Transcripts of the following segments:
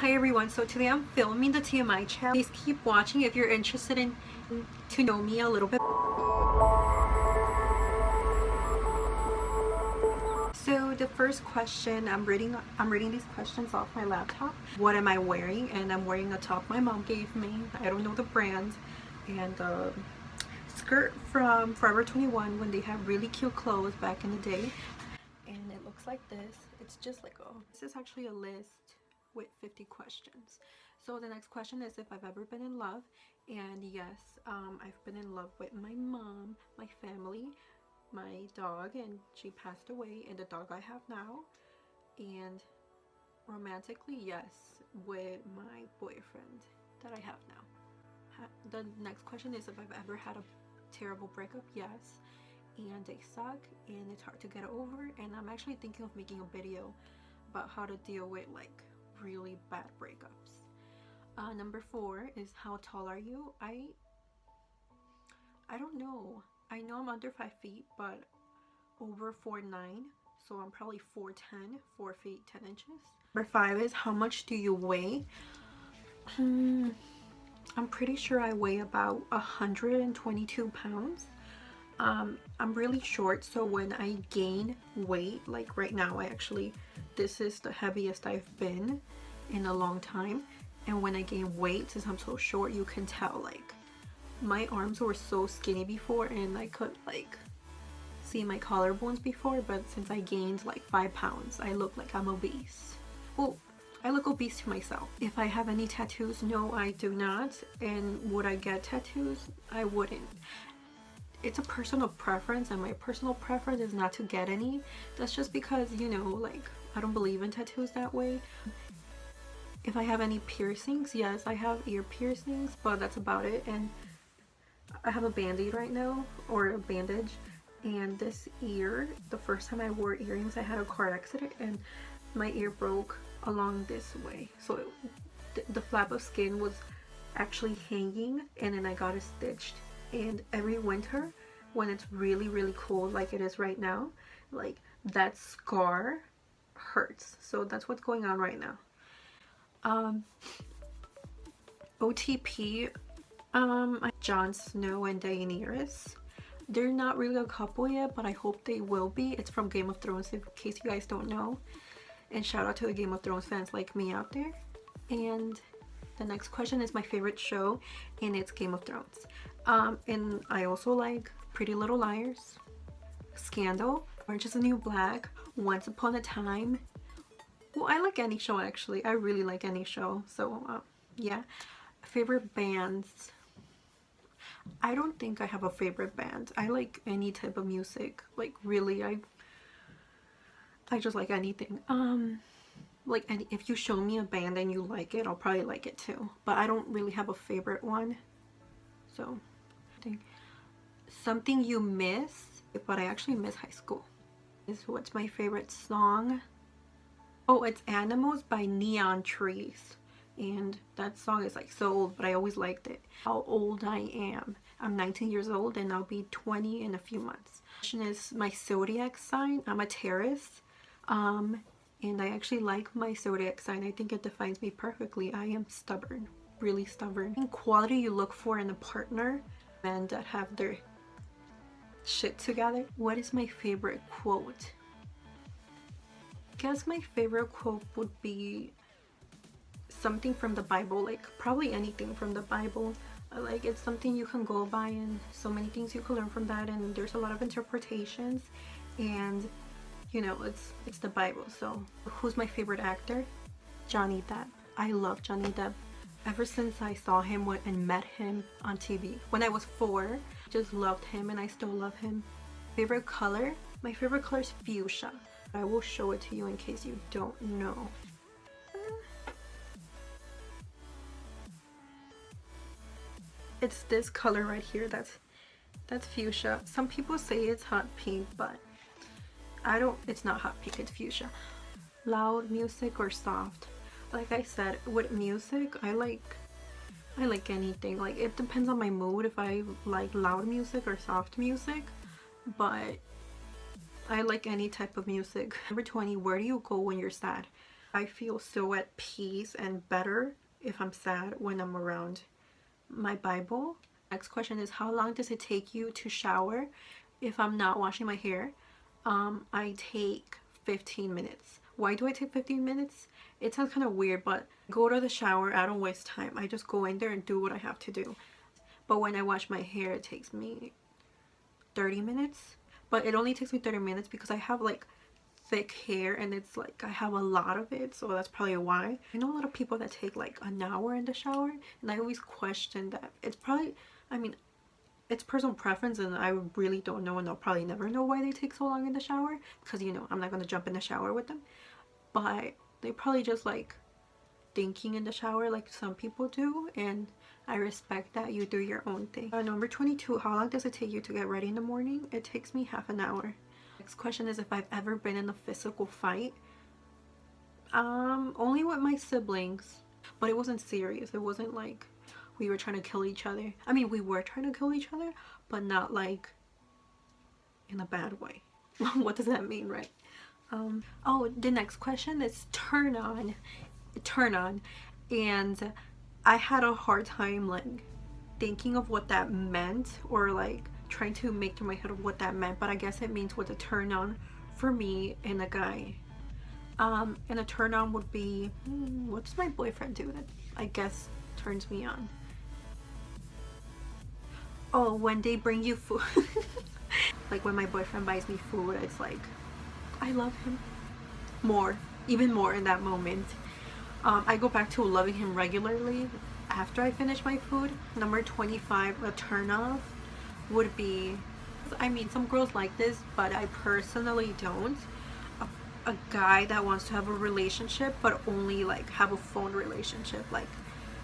Hi everyone, so today I'm filming the TMI channel. Please keep watching if you're interested in to know me a little bit. So the first question, I'm reading these questions off my laptop. What am I wearing? And I'm wearing a top my mom gave me. I don't know the brand. And skirt from Forever 21 when they had really cute clothes back in the day. And it looks like this. It's just like, oh, this is actually a list with 50 questions. So the next question is if I've ever been in love. And yes, I've been in love with my mom, my family, my dog, and she passed away, and the dog I have now. And romantically, yes, with my boyfriend that I have now. The next question is if I've ever had a terrible breakup. Yes, and they suck and it's hard to get over, and I'm actually thinking of making a video about how to deal with like really bad breakups. Number 4 is how tall are you? I don't know. I know I'm under 5 feet, but over 4'9", so I'm probably 4'10", 4 feet 10 inches. Number 5 is how much do you weigh? I'm pretty sure I weigh about 122 pounds. I'm really short, so when I gain weight, like right now, this is the heaviest I've been in a long time. And when I gain weight, since I'm so short, you can tell, like, my arms were so skinny before and I could like see my collarbones before, but since I gained like 5 pounds, I look like I'm obese. Well, I look obese to myself. If I have any tattoos, no, I do not. And would I get tattoos? I wouldn't. It's a personal preference, and my personal preference is not to get any. That's just because, you know, like, I don't believe in tattoos that way. If I have any piercings, yes, I have ear piercings, but that's about it. And I have a band-aid right now, or a bandage, and this ear, the first time I wore earrings, I had a car accident and my ear broke along this way, so the flap of skin was actually hanging, and then I got it stitched. And every winter when it's really cold like it is right now, like, that scar hurts. So that's what's going on right now. OTP, Jon Snow and Daenerys. They're not really a couple yet, but I hope they will be. It's from Game of Thrones, in case you guys don't know. And shout out to the Game of Thrones fans like me out there. And the next question is my favorite show, and it's Game of Thrones. And I also like Pretty Little Liars, Scandal, Orange is the New Black, Once Upon a Time. Well, I like any show actually. I really like any show. So yeah. Favorite bands. I don't think I have a favorite band. I like any type of music. Like, really, I just like anything. Like, if you show me a band and you like it, I'll probably like it too. But I don't really have a favorite one. So, something you miss, but I actually miss high school. What's my favorite song? Oh, it's Animals by Neon Trees. And that song is like so old, but I always liked it. How old I am. I'm 19 years old and I'll be 20 in a few months. Question is my zodiac sign. I'm a Taurus. And I actually like my zodiac sign. I think it defines me perfectly. I am stubborn, really stubborn. And quality you look for in a partner, men that have their shit together. What is my favorite quote? I guess my favorite quote would be something from the Bible, like probably anything from the Bible. Like, it's something you can go by, and so many things you can learn from that, and there's a lot of interpretations, and you know, it's the Bible. So who's my favorite actor? Johnny Depp. I love Johnny Depp ever since I saw him and met him on TV when I was 4. Just loved him, and I still love him. Favorite color? My favorite color is fuchsia. I will show it to you in case you don't know. It's this color right here. That's fuchsia. Some people say it's hot pink, but it's not hot pink, it's fuchsia. Loud music or soft? Like I said, with music, I like anything. Like, it depends on my mood if I like loud music or soft music, but I like any type of music. Number 20, where do you go when you're sad? I feel so at peace and better if I'm sad when I'm around my Bible. Next question is, how long does it take you to shower if I'm not washing my hair? I take 15 minutes. Why do I take 15 minutes? It sounds kind of weird, but go to the shower, I don't waste time. I just go in there and do what I have to do. But when I wash my hair, it takes me 30 minutes. But it only takes me 30 minutes because I have like thick hair and it's like I have a lot of it, so that's probably why. I know a lot of people that take like an hour in the shower, and I always question that. It's probably, I mean, it's personal preference, and I really don't know, and I'll probably never know why they take so long in the shower, because you know I'm not gonna jump in the shower with them. But they probably just like thinking in the shower like some people do, and I respect that. You do your own thing. Number 22, how long does it take you to get ready in the morning? It takes me half an hour. Next question is if I've ever been in a physical fight. Only with my siblings, but it wasn't serious. It wasn't like we were trying to kill each other. I mean, we were trying to kill each other, but not like in a bad way. What does that mean, right? Oh, the next question is turn on, and I had a hard time like thinking of what that meant, or like trying to make through my head of what that meant, but I guess it means what a turn on for me and a guy. And a turn on would be, what does my boyfriend do that I guess turns me on? Oh, when they bring you food. Like when my boyfriend buys me food, it's like I love him more, even more in that moment. I go back to loving him regularly after I finish my food. Number 25, a turn off would be, I mean, some girls like this, but I personally don't. A guy that wants to have a relationship but only like have a phone relationship, like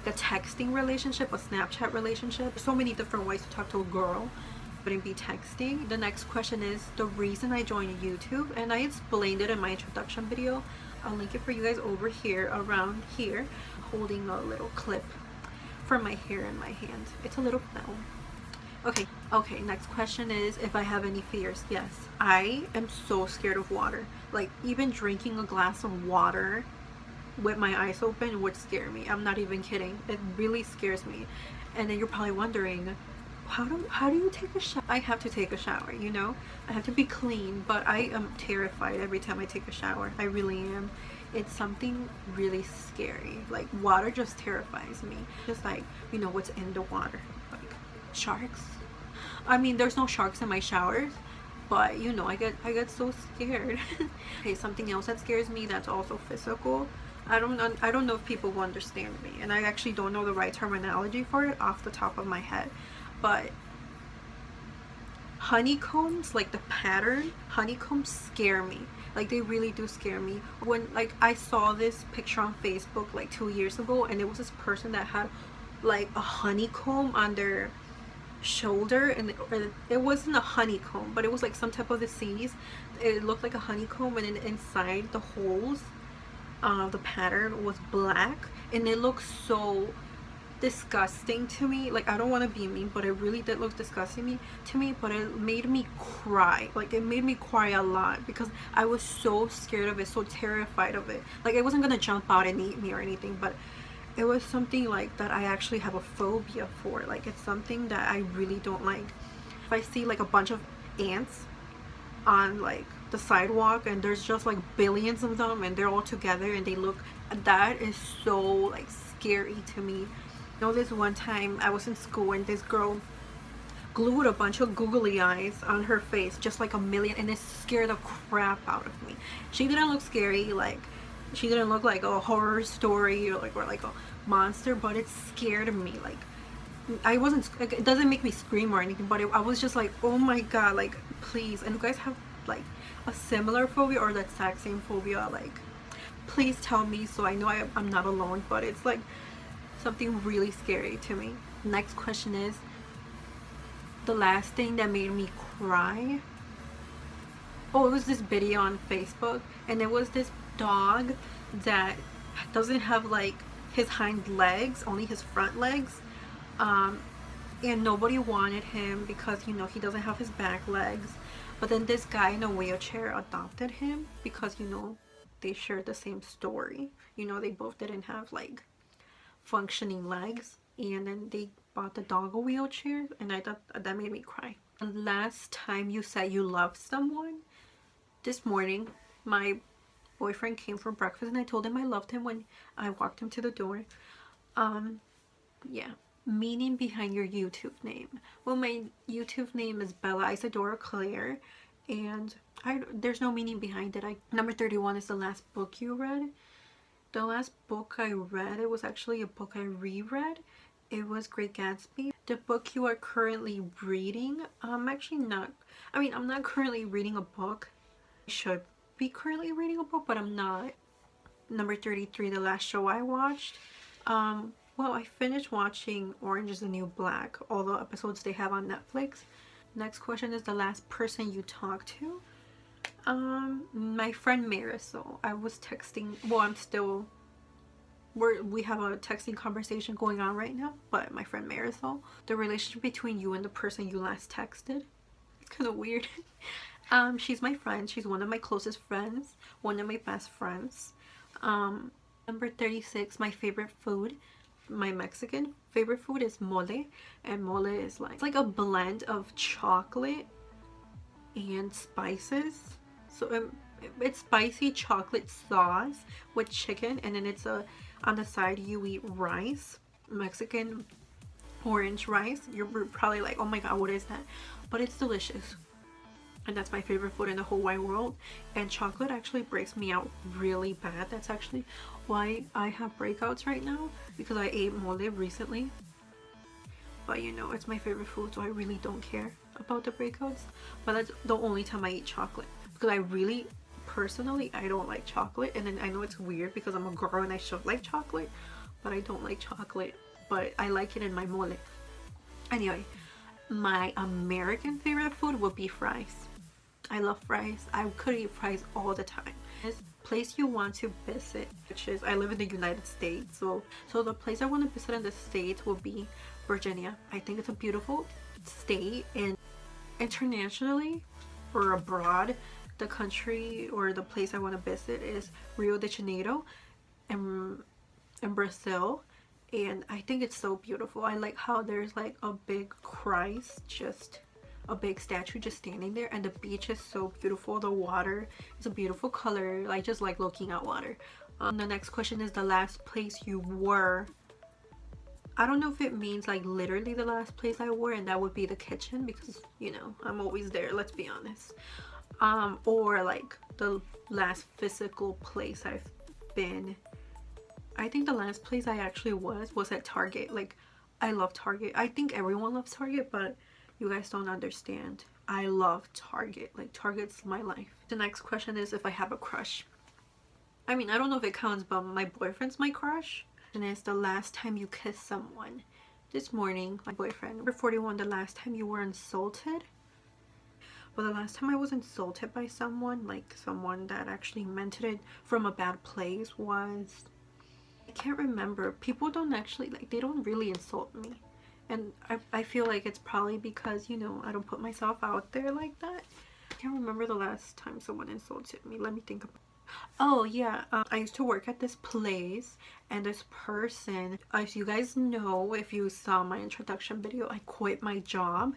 a texting relationship, a Snapchat relationship. There's so many different ways to talk to a girl, wouldn't be texting. The next question is the reason I joined YouTube, and I explained it in my introduction video. I'll link it for you guys over here, around here, holding a little clip for my hair in my hand. It's a little no. Okay, next question is if I have any fears. Yes, I am so scared of water. Like even drinking a glass of water with my eyes open would scare me. I'm not even kidding. It really scares me. And then you're probably wondering, how do you take a shower? I have to take a shower, you know? I have to be clean, but I am terrified every time I take a shower. I really am. It's something really scary. Like water just terrifies me. Just like, you know, what's in the water. Like sharks. I mean, there's no sharks in my showers, but you know, I get so scared. Okay, something else that scares me that's also physical. I don't know if people will understand me, and I actually don't know the right terminology for it off the top of my head, but honeycombs, like the pattern honeycombs, scare me. Like they really do scare me. When like I saw this picture on Facebook like 2 years ago, and it was this person that had like a honeycomb on their shoulder, and it wasn't a honeycomb, but it was like some type of disease. It looked like a honeycomb, and then inside the holes, the pattern was black, and it looked so disgusting to me. Like I don't want to be mean, but it really did look disgusting to me, but it made me cry. Like it made me cry a lot because I was so scared of it, so terrified of it. Like it wasn't gonna jump out and eat me or anything, but it was something like that I actually have a phobia for. Like it's something that I really don't like. If I see like a bunch of ants on like the sidewalk and there's just like billions of them and they're all together and they look, that is so like scary to me. You know, this one time I was in school and this girl glued a bunch of googly eyes on her face, just like a million, and it scared the crap out of me. She didn't look scary, like she didn't look like a horror story or like a monster, but it scared me. Like I wasn't, it doesn't make me scream or anything, but I was just like, oh my god, like please. And you guys have like a similar phobia or the exact same phobia, like please tell me so I know I'm not alone. But it's like something really scary to me. Next question is the last thing that made me cry. Oh, it was this video on Facebook, and it was this dog that doesn't have like his hind legs, only his front legs, and nobody wanted him because, you know, he doesn't have his back legs. But then this guy in a wheelchair adopted him because, you know, they shared the same story. You know, they both didn't have like functioning legs, and then they bought the dog a wheelchair, and I thought that made me cry. The last time you said you loved someone? This morning, my boyfriend came for breakfast, and I told him I loved him when I walked him to the door. Yeah. Meaning behind your YouTube name. Well, my YouTube name is bellaisadoraclaire, and there's no meaning behind it. Number 31 is the last book you read. The last book I read, it was actually a book I reread. It was Great Gatsby. The book you are currently reading, I'm actually not, I'm not currently reading a book. I should be currently reading a book, but I'm not. Number 33, the last show I watched. Well, I finished watching Orange is the New Black, all the episodes they have on Netflix. Next question is the last person you talked to. My friend Marisol. I was texting, well, we have a texting conversation going on right now, but my friend Marisol. The relationship between you and the person you last texted. It's kind of weird. She's my friend. She's one of my closest friends, one of my best friends. Number 36, my favorite food. My Mexican favorite food is mole, and mole is like a blend of chocolate and spices. So it's spicy chocolate sauce with chicken, and then it's on the side you eat rice, Mexican orange rice. You're probably like, oh my god, what is that? But it's delicious, and that's my favorite food in the whole wide world. And chocolate actually breaks me out really bad. That's actually why I have breakouts right now, because I ate mole recently. But you know, it's my favorite food, so I really don't care about the breakouts. But that's the only time I eat chocolate, because I really, personally, I don't like chocolate. And then I know it's weird because I'm a girl and I should like chocolate, but I don't like chocolate, but I like it in my mole. Anyway, my American favorite food would be fries. I love fries. I could eat fries all the time. This place you want to visit, which is, I live in the United States, so the place I want to visit in the States will be Virginia. I think it's a beautiful state, and internationally or abroad, the country or the place I want to visit is Rio de Janeiro in Brazil. And I think it's so beautiful. I like how there's like a big Christ, just a big statue just standing there, and the beach is so beautiful. The water is a beautiful color. I just like looking at water. The next question is the last place you were. I don't know if it means like literally the last place I were, and that would be the kitchen, because you know I'm always there, let's be honest. Or like the last physical place I've been. I think the last place I actually was at Target. Like, I love Target. I think everyone loves Target, but you guys don't understand. I love Target. Like, Target's my life. The next question is if I have a crush. I mean, I don't know if it counts, but my boyfriend's my crush. And it's the last time you kissed someone. This morning, my boyfriend. Number 41, the last time you were insulted. Well, the last time I was insulted by someone, like someone that actually meant it from a bad place, was... I can't remember. People don't actually, like, they don't really insult me. And I feel like it's probably because, you know, I don't put myself out there like that. I can't remember the last time someone insulted me. Let me think about it. Oh, yeah. I used to work at this place, and this person, as you guys know, if you saw my introduction video, I quit my job.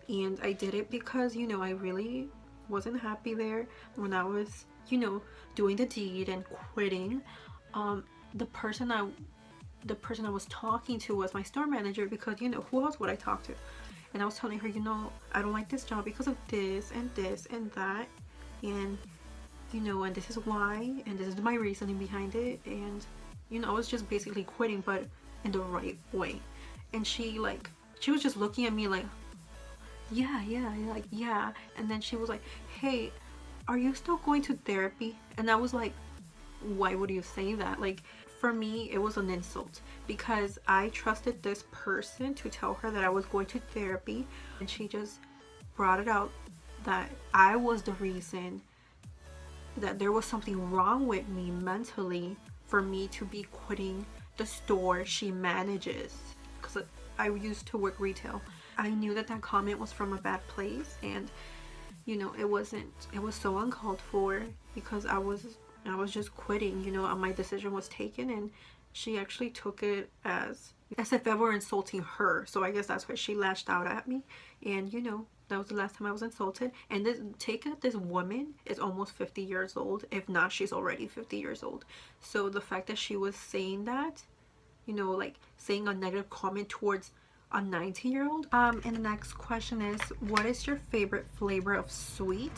And I did it because, you know, I really wasn't happy there when I was, you know, doing the deed and quitting. The person I was talking to was my store manager, because, you know, who else would I talk to? And I was telling her, you know, I don't like this job because of this and this and that, and you know, and this is why, and this is my reasoning behind it. And you know, I was just basically quitting, but in the right way. And she was just looking at me like, yeah, like, yeah. And then she was like, hey, are you still going to therapy? And I was like, why would you say that? Like, for me, it was an insult, because I trusted this person to tell her that I was going to therapy, and she just brought it out that I was the reason, that there was something wrong with me mentally for me to be quitting the store she manages, because I used to work retail. I knew that that comment was from a bad place, and you know, it was so uncalled for, because I was I was just quitting, you know, my decision was taken, and she actually took it as if I were insulting her. So I guess that's why she lashed out at me. And you know, that was the last time I was insulted. And this woman is almost 50 years old. If not, she's already 50 years old. So the fact that she was saying that, you know, like saying a negative comment towards a 19-year-old. And the next question is, what is your favorite flavor of sweet?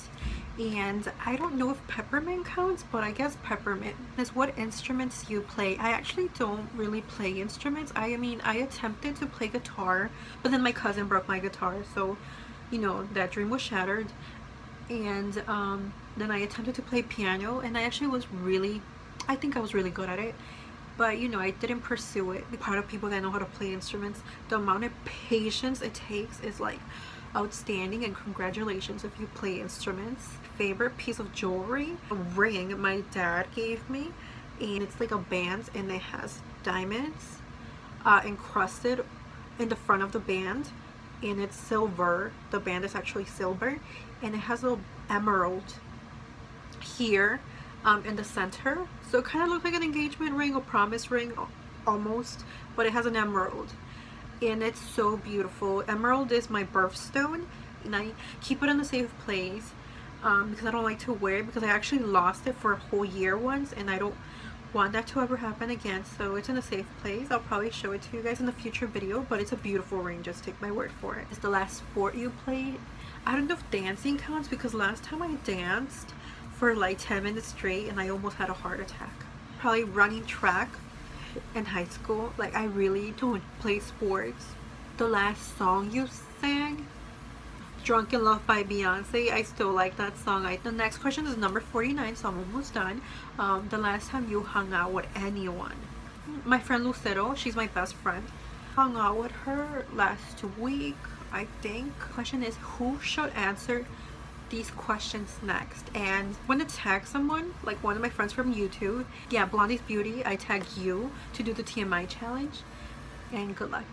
And I don't know if peppermint counts, but I guess peppermint. Is what instruments you play? I actually don't really play instruments. I mean, I attempted to play guitar, but then my cousin broke my guitar, so you know, that dream was shattered. And then I attempted to play piano, and I think I was really good at it. But you know, I didn't pursue it. Part of people that know how to play instruments, the amount of patience it takes is like outstanding, and congratulations if you play instruments. Favorite piece of jewelry? A ring my dad gave me, and it's like a band, and it has diamonds encrusted in the front of the band, and it's silver. The band is actually silver, and it has a emerald here in the center, so it kind of looks like an engagement ring or promise ring almost, but it has an emerald, and it's so beautiful. Emerald is my birthstone, and I keep it in a safe place because I don't like to wear it, because I actually lost it for a whole year once, and I don't want that to ever happen again. So it's in a safe place. I'll probably show it to you guys in a future video, but it's a beautiful ring, just take my word for it. It's the last sport you played. I don't know if dancing counts, because last time I danced for like 10 minutes straight and I almost had a heart attack. Probably running track in high school. Like, I really don't play sports. The last song you sang, Drunk in Love by Beyonce. I still like that song. The next question is number 49, so I'm almost done. The last time you hung out with anyone? My friend Lucero, she's my best friend. Hung out with her last week, I think. Question is, who should answer these questions next? And when to tag someone, like one of my friends from YouTube, yeah, Blondie's Beauty, I tag you to do the TMI challenge, and good luck.